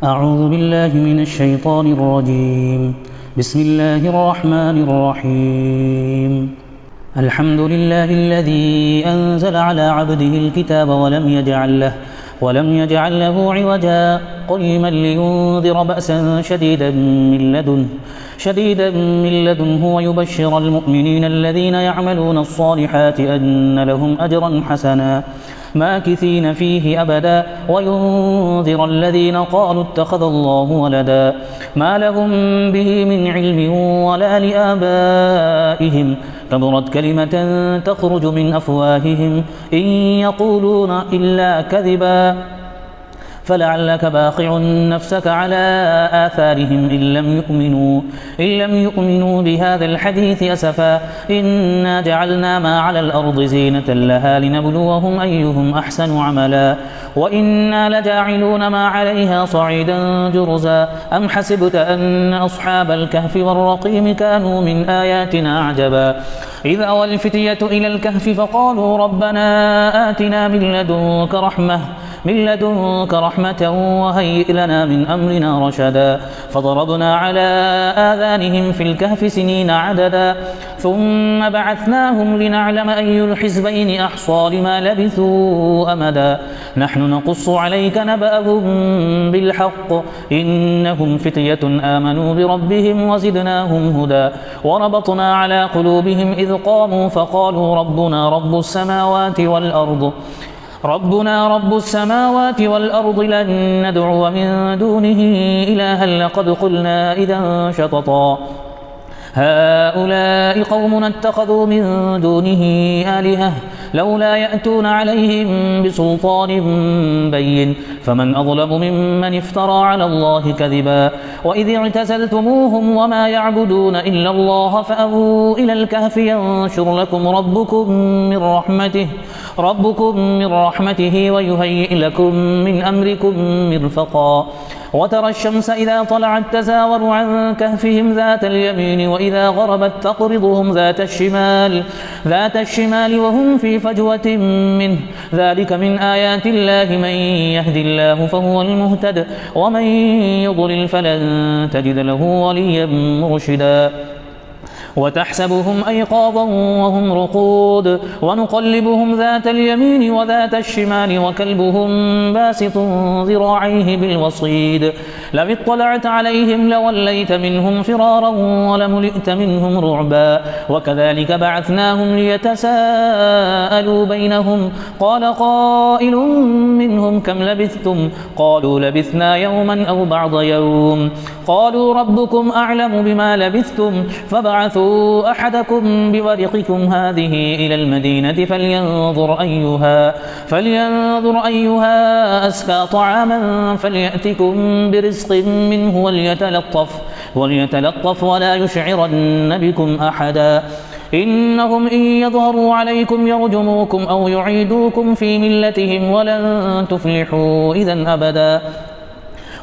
أعوذ بالله من الشيطان الرجيم. بسم الله الرحمن الرحيم. الحمد لله الذي أنزل على عبده الكتاب ولم يجعل له عوجا قيما لينذر بأسا شديدا من لدنه ويبشر المؤمنين الذين يعملون الصالحات أن لهم أجرا حسنا ماكثين فيه أبدا وينذر الذين قالوا اتخذ الله ولدا ما لهم به من علم ولا لآبائهم كبرت كلمة تخرج من أفواههم إن يقولون إلا كذبا فلعلك باخع نفسك على آثارهم إن لم يؤمنوا بهذا الحديث أسفا إنا جعلنا ما على الأرض زينة لها لنبلوهم أيهم أحسن عملا وإنا لجاعلون ما عليها صعيدا جرزا أم حسبت أن أصحاب الكهف والرقيم كانوا من آياتنا عجبا إذ أوى الفتية إلى الكهف فقالوا ربنا آتنا من لدنك رحمة وهيئ لنا من أمرنا رشدا فضربنا على آذانهم في الكهف سنين عددا ثم بعثناهم لنعلم أي الحزبين أحصى لما لبثوا أمدا نحن نقص عليك نبأهم بالحق إنهم فتية آمنوا بربهم وزدناهم هدى وربطنا على قلوبهم إذ قاموا فقالوا ربنا رب السماوات والأرض لن ندعو من دونه إلها لقد قلنا إذا شططا هؤلاء قومنا اتخذوا من دونه آلهة لولا يأتون عليهم بسلطان بين فمن أظلم ممن افترى على الله كذبا وإذ اعتزلتموهم وما يعبدون إلا الله فأووا إلى الكهف ينشر لكم ربكم من رحمته ويهيئ لكم من أمركم مرفقا وترى الشمس إذا طلعت تزاور عن كهفهم ذات اليمين وإذا غربت تقرضهم ذات الشمال وهم في فجوة منه ذلك من آيات الله من يهد الله فهو المهتد ومن يضلل فلن تجد له وليا مرشدا وتحسبهم أيقاظا وهم رقود ونقلبهم ذات اليمين وذات الشمال وكلبهم باسط ذراعيه بالوصيد لو اطلعت عليهم لوليت منهم فرارا ولملئت منهم رعبا وكذلك بعثناهم ليتساءلوا بينهم قال قائل منهم كم لبثتم قالوا لبثنا يوما أو بعض يوم قالوا ربكم أعلم بما لبثتم فبعثوا أحدكم بورقكم هذه إلى المدينة فلينظر أيها أزكى طعاما فليأتكم برزق منه وليتلطف ولا يشعرن بكم أحدا إنهم إن يظهروا عليكم يرجموكم أو يعيدوكم في ملتهم ولن تفلحوا إذا أبدا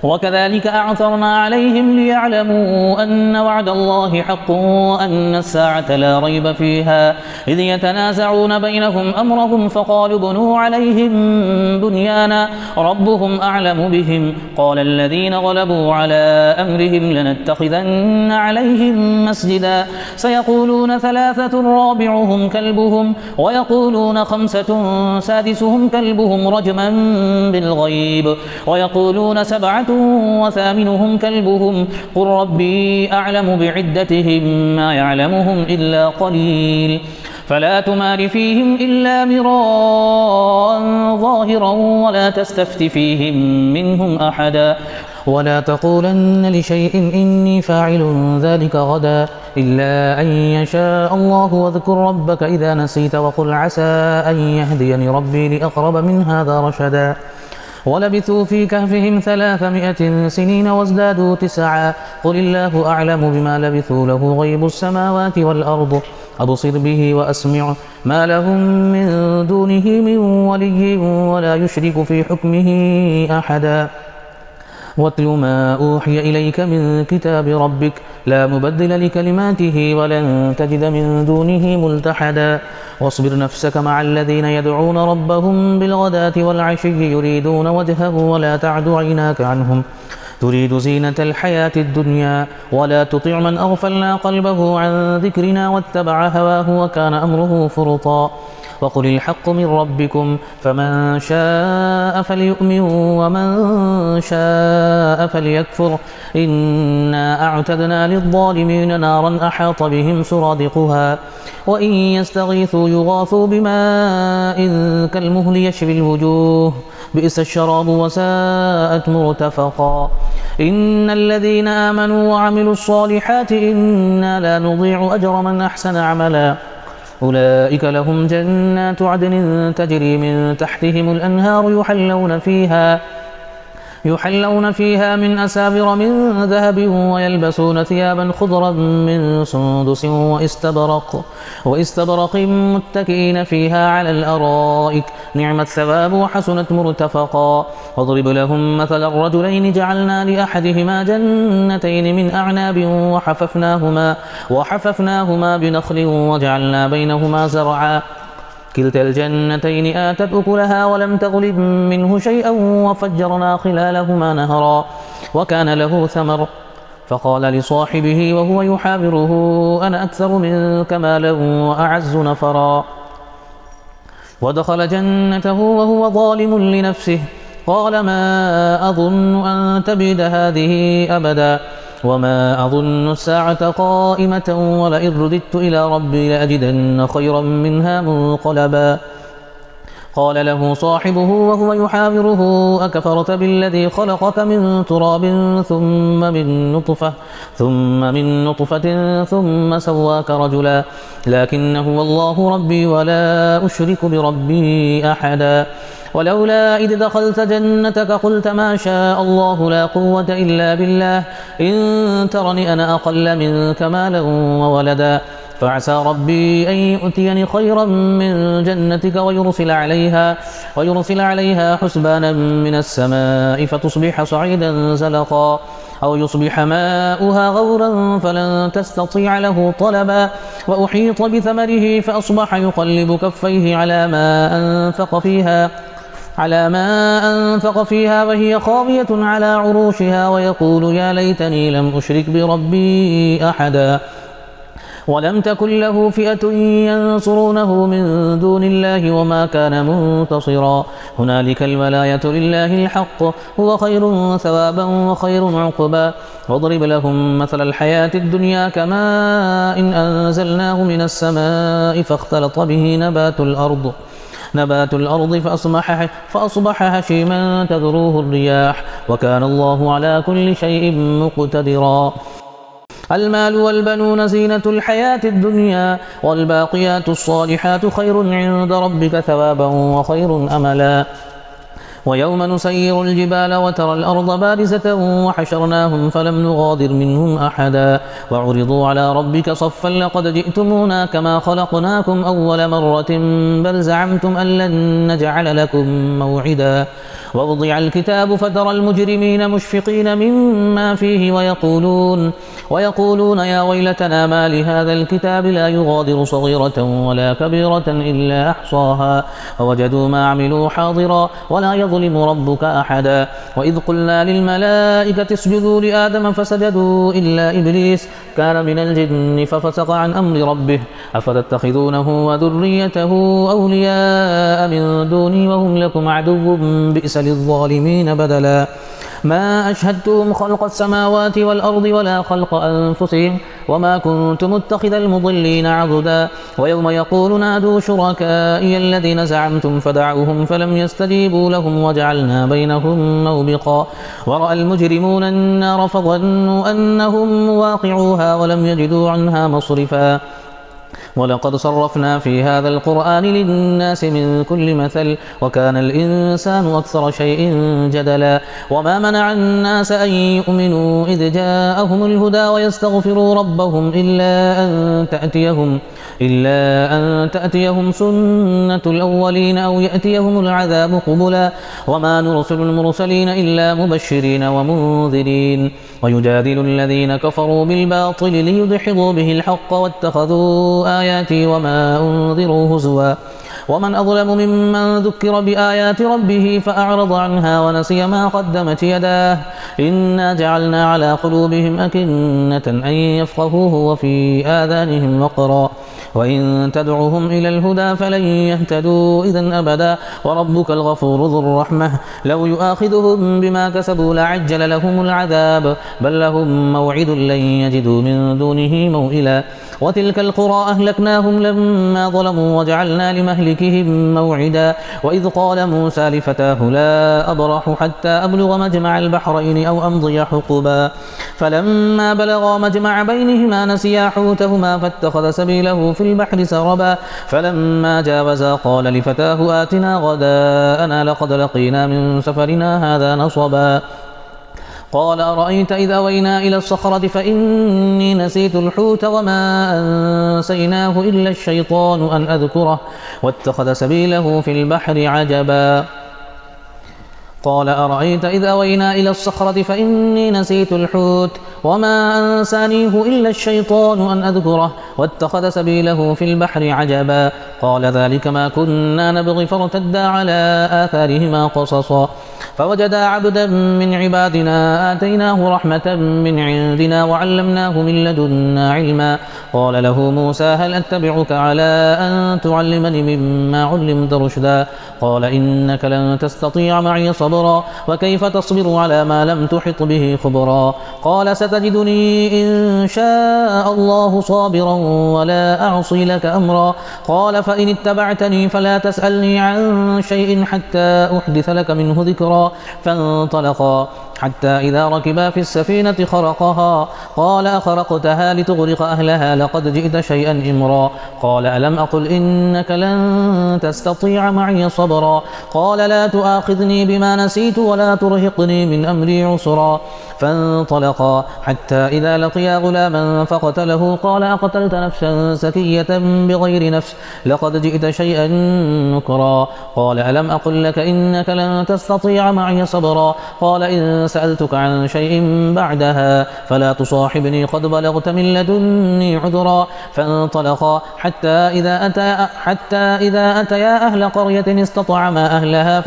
وكذلك أعثرنا عليهم ليعلموا أن وعد الله حق وأن الساعة لا ريب فيها إذ يتنازعون بينهم أمرهم فقالوا ابنوا عليهم بنيانا ربهم أعلم بهم قال الذين غلبوا على أمرهم لنتخذن عليهم مسجدا سيقولون 3 رابعهم كلبهم ويقولون 5 سادسهم كلبهم رجما بالغيب ويقولون 7 وثامنهم كلبهم قل ربي أعلم بعدتهم ما يعلمهم إلا قليل فلا تمار فيهم إلا مراء ظاهرا ولا تستفت فيهم منهم أحدا ولا تقولن لشيء إني فاعل ذلك غدا إلا أن يشاء الله واذكر ربك إذا نسيت وقل عسى أن يهديني ربي لأقرب من هذا رشدا ولبثوا في كهفهم 300 سنين وازدادوا 9 قل الله أعلم بما لبثوا له غيب السماوات والأرض أبصر به وأسمع ما لهم من دونه من ولي ولا يشرك في حكمه أحدا واتل ما أوحي إليك من كتاب ربك لا مبدل لكلماته ولن تجد من دونه ملتحدا واصبر نفسك مع الذين يدعون ربهم بالغداة والعشي يريدون وجهه ولا تعد عيناك عنهم تريد زينة الحياة الدنيا ولا تطع من أغفلنا قلبه عن ذكرنا واتبع هواه وكان أمره فرطا وقل الحق من ربكم فمن شاء فليؤمن ومن شاء فليكفر إنا أعتدنا للظالمين نارا أحاط بهم سرادقها وإن يستغيثوا يغاثوا بماء كالمهل يشوي الوجوه بئس الشراب وساءت مرتفقا إن الذين آمنوا وعملوا الصالحات إنا لا نضيع أجر من أحسن عملا أولئك لهم جنات عدن تجري من تحتهم الأنهار يحلون فيها من أساور من ذهب ويلبسون ثيابا خضرا من سندس وإستبرق متكئين فيها على الأرائك نعم الثواب وحسنت مرتفقا واضرب لهم مثل الرجلين جعلنا لأحدهما جنتين من أعناب وحففناهما بنخل وجعلنا بينهما زرعا كلتا الجنتين آتت أكلها ولم تظلم منه شيئا وفجرنا خلالهما نهرا وكان له ثمر فقال لصاحبه وهو يحاوره أنا أكثر منك مالا وأعز نفرا ودخل جنته وهو ظالم لنفسه قال ما أظن أن تبيد هذه أبدا وما أظن الساعة قائمة ولئن رددت إلى ربي لأجدن خيرا منها منقلبا قال له صاحبه وهو يحاوره أكفرت بالذي خلقك من تراب ثم من نطفة ثم سواك رجلا لكن هو الله ربي ولا أشرك بربي أحدا ولولا إذ دخلت جنتك قلت ما شاء الله لا قوة إلا بالله إن ترني أنا أقل منك مالا وولدا فعسى ربي أن يؤتيني خيرا من جنتك ويرسل عليها حسبانا من السماء فتصبح صعيدا زلقا أو يصبح ماؤها غورا فلن تستطيع له طلبا وأحيط بثمره فأصبح يقلب كفيه على ما أنفق فيها وهي خاوية على عروشها ويقول يا ليتني لم أشرك بربي أحدا ولم تكن له فئة ينصرونه من دون الله وما كان منتصرا هنالك الولاية لله الحق هو خير ثوابا وخير عقبا واضرب لهم مثل الحياة الدنيا كماء إن أنزلناه من السماء فاختلط به نبات الأرض فأصبح هشيما تذروه الرياح وكان الله على كل شيء مقتدرا المال والبنون زينة الحياة الدنيا والباقيات الصالحات خير عند ربك ثوابا وخير أملا ويوم نسير الجبال وترى الأرض بارزة وحشرناهم فلم نغادر منهم أحدا وعرضوا على ربك صفا لقد جئتمونا كما خلقناكم أول مرة بل زعمتم أن لن نجعل لكم موعدا ووضع الكتاب فترى المجرمين مشفقين مما فيه ويقولون يا ويلتنا ما لهذا الكتاب لا يغادر صغيرة ولا كبيرة إلا أحصاها ووجدوا ما عملوا حاضرا ولا يظلم ربك أحدا وإذ قلنا للملائكة اسجدوا لآدم فسجدوا إلا إبليس كان من الجن ففسق عن أمر ربه أفتتخذونه وذريته أولياء من دوني وهم لكم عدو بئس للظالمين بدلا ما أشهدتهم خلق السماوات والأرض ولا خلق أنفسهم وما كنت متخذ المضلين عضدا ويوم يقول نادوا شركائي الذين زعمتم فدعوهم فلم يستجيبوا لهم وجعلنا بينهم موبقا ورأى المجرمون النار فظنوا أنهم واقعوها ولم يجدوا عنها مصرفا ولقد صرفنا في هذا القرآن للناس من كل مثل وكان الإنسان أكثر شيء جدلا وما منع الناس أن يؤمنوا إذ جاءهم الهدى ويستغفروا ربهم إلا أن تأتيهم سنة الأولين أو يأتيهم العذاب قبلا وما نرسل المرسلين إلا مبشرين ومنذرين ويجادل الذين كفروا بالباطل ليدحضوا به الحق واتخذوا آياتي وما أنذروا هزوا ومن أظلم ممن ذكر بآيات ربه فأعرض عنها ونسي ما قدمت يداه إنا جعلنا على قلوبهم أكنة أن يفقهوه وفي آذانهم وقرا وإن تدعوهم إلى الهدى فلن يهتدوا إذا أبدا وربك الغفور ذو الرحمة لو يؤاخذهم بما كسبوا لعجل لهم العذاب بل لهم موعد لن يجدوا من دونه موئلا وتلك القرى أهلكناهم لما ظلموا وجعلنا لمهلكهم موعدا وإذ قال موسى لفتاه لا أبرح حتى أبلغ مجمع البحرين أو أمضي حقبا فلما بلغا مجمع بينهما نسيا حوتهما فاتخذ سبيله في البحر سربا فلما جاوزا قال لفتاه آتنا غداءنا لقد لقينا من سفرنا هذا نصبا قال أرأيت إذا أوينا إلى الصخرة فإني نسيت الحوت وما أنسيناه إلا الشيطان أن أذكره واتخذ سبيله في البحر عجبا قال أرأيت إذا أوينا إلى الصخرة فإني نسيت الحوت وما أنسانيه إلا الشيطان أن أذكره واتخذ سبيله في البحر عجبا قال ذلك ما كنا نبغي فارتدا على آثارهما قصصا فوجدا عبدا من عبادنا آتيناه رحمة من عندنا وعلمناه من لدنا علما قال له موسى هل أتبعك على أن تعلمني مما علمت رشدا قال إنك لن تستطيع معي صبرا وكيف تصبر على ما لم تحط به خبرا قال ستجدني إن شاء الله صابرا ولا أعصي لك أمرا قال فإن اتبعتني فلا تسألني عن شيء حتى أحدث لك منه ذكرا فانطلقا حتى إذا ركبا في السفينة خرقها قال أخرقتها لتغرق أهلها لقد جئت شيئا إمرا قال ألم أقل إنك لن تستطيع معي صبرا قال لا تؤاخذني بما نسيت ولا ترهقني من أمري عسرا فانطلقا حتى إذا لقيا غلاما فقتله قال أقتلت نفسا زكية بغير نفس لقد جئت شيئا نكرا قال ألم أقل لك إنك لن تستطيع معي صبرا قال إن سألتك عن شيء بعدها فلا تصاحبني قد بلغت من لدني عذرا فانطلقا حتى إذا أتيا أهل قرية استطعما أهلها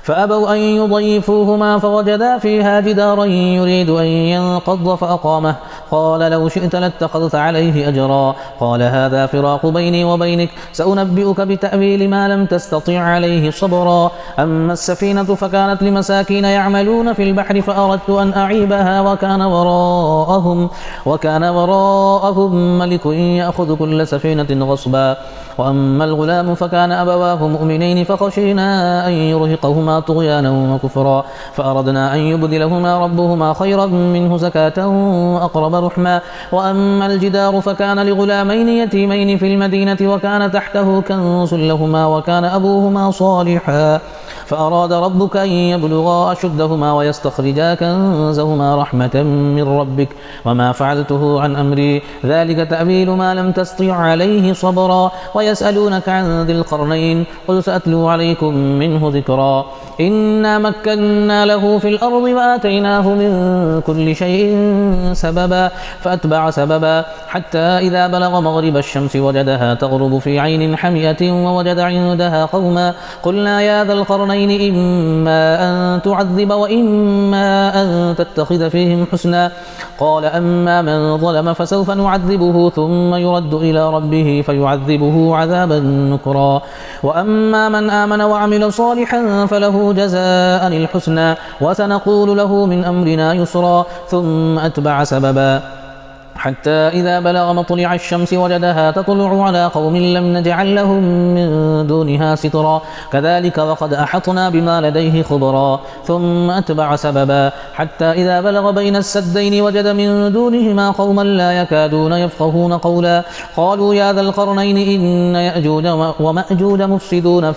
فأبوا أن يضيفوهما فوجدا فيها جدارا يريد أن ينقض فأقامه قال لو شئت لاتخذت عليه أجرا قال هذا فراق بيني وبينك سأنبئك بتأويل ما لم تستطع عليه صبرا أما السفينة فكانت لمساكين يعملون في البحر فأردت أن أعيبها وكان وراءهم ملك يأخذ كل سفينة غصبا وأما الغلام فكان أبواه مؤمنين فخشينا أن يرهقهما طغيانا وكفرا فأردنا أن يبدلهما ربهما خيرا منه زكاة وأقرب رحما وأما الجدار فكان لغلامين يتيمين في المدينة وكان تحته كنز لهما وكان أبوهما صالحا فأراد ربك أن يبلغا أشدهما ويستخرجا كنزهما رحمة من ربك وما فعلته عن أمري ذلك تأويل ما لم تستطع عليه صبرا ويسألونك عن ذي القرنين قل سأتلو عليكم منه ذكرا إنا مكنا له في الأرض وآتيناه من كل شيء سببا فأتبع سببا حتى إذا بلغ مغرب الشمس وجدها تغرب في عين حمئة ووجد عندها قوما قلنا يا ذا القرنين إما أن تعذب وإما أن تتخذ فيهم حسنا قال أما من ظلم فسوف نعذبه ثم يرد إلى ربه فيعذبه عذابا نكرا وأما من آمن وعمل صالحا فله جزاء الحسنى وسنقول له من أمرنا يسرا ثم أتبع سببا حتى إذا بلغ مطلع الشمس وجدها تطلع على قوم لم نجعل لهم من دونها سترا كذلك وقد أحطنا بما لديه خبرا ثم أتبع سببا حتى إذا بلغ بين السدين وجد من دونهما قوما لا يكادون يفقهون قولا قالوا يا ذا القرنين إن يأجوج ومأجوج مفسدون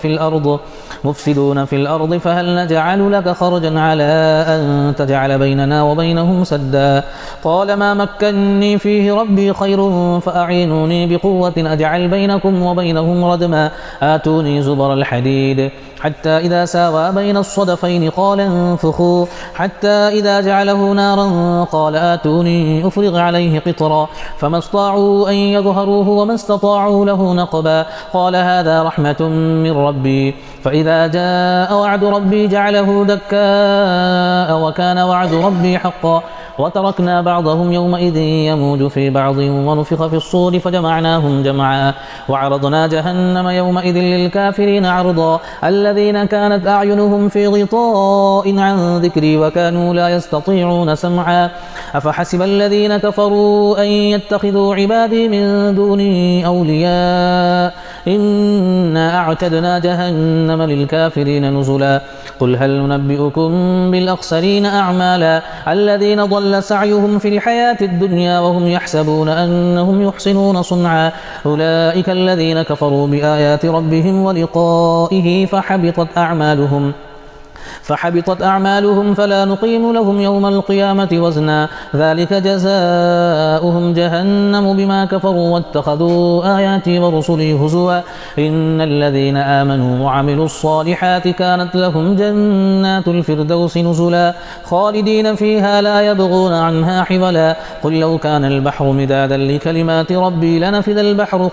في الأرض فهل نجعل لك خرجا على أن تجعل بيننا وبينهم سدا قال ما مكني فيه ربي خير فأعينوني بقوة أجعل بينكم وبينهم ردما آتوني زبر الحديد حتى إذا ساوى بين الصدفين قال انفخوا حتى إذا جعله نارا قال آتوني أفرغ عليه قطرا فما استطاعوا أن يظهروه وما استطاعوا له نقبا قال هذا رحمة من ربي فإذا جاء وعد ربي جعله دكاء وكان وعد ربي حقا وتركنا بعضهم يومئذ يموج في بعض ونفخ في الصور فجمعناهم جمعا وعرضنا جهنم يومئذ للكافرين عرضا الذين كانت أعينهم في غطاء عن ذكري وكانوا لا يستطيعون سمعا أفحسب الذين كفروا أن يتخذوا عبادي من دوني أولياء إنا أعتدنا جهنم للكافرين نزلا قل هل ننبئكم بالأخسرين أعمالا الذين ضل سعيهم في الحياة الدنيا وهم يحسبون أنهم يحسنون صنعا أولئك الذين كفروا بآيات ربهم ولقائه فحبطت أعمالهم فلا نقيم لهم يوم القيامة وزنا ذلك جزاؤهم جهنم بما كفروا واتخذوا آياتي ورسلي هزوا إن الذين آمنوا وعملوا الصالحات كانت لهم جنات الفردوس نزلا خالدين فيها لا يبغون عنها حولا قل لو كان البحر مدادا لكلمات ربي لنفذ البحر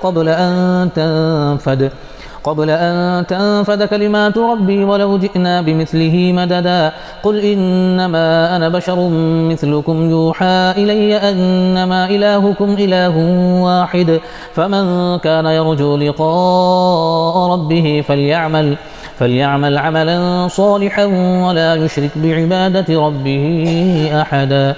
قبل أن تنفد كلمات ربي ولو جئنا بمثله مددا قل إنما أنا بشر مثلكم يوحى إلي أنما إلهكم إله واحد فمن كان يرجو لقاء ربه فليعمل عملا صالحا ولا يشرك بعبادة ربه أحدا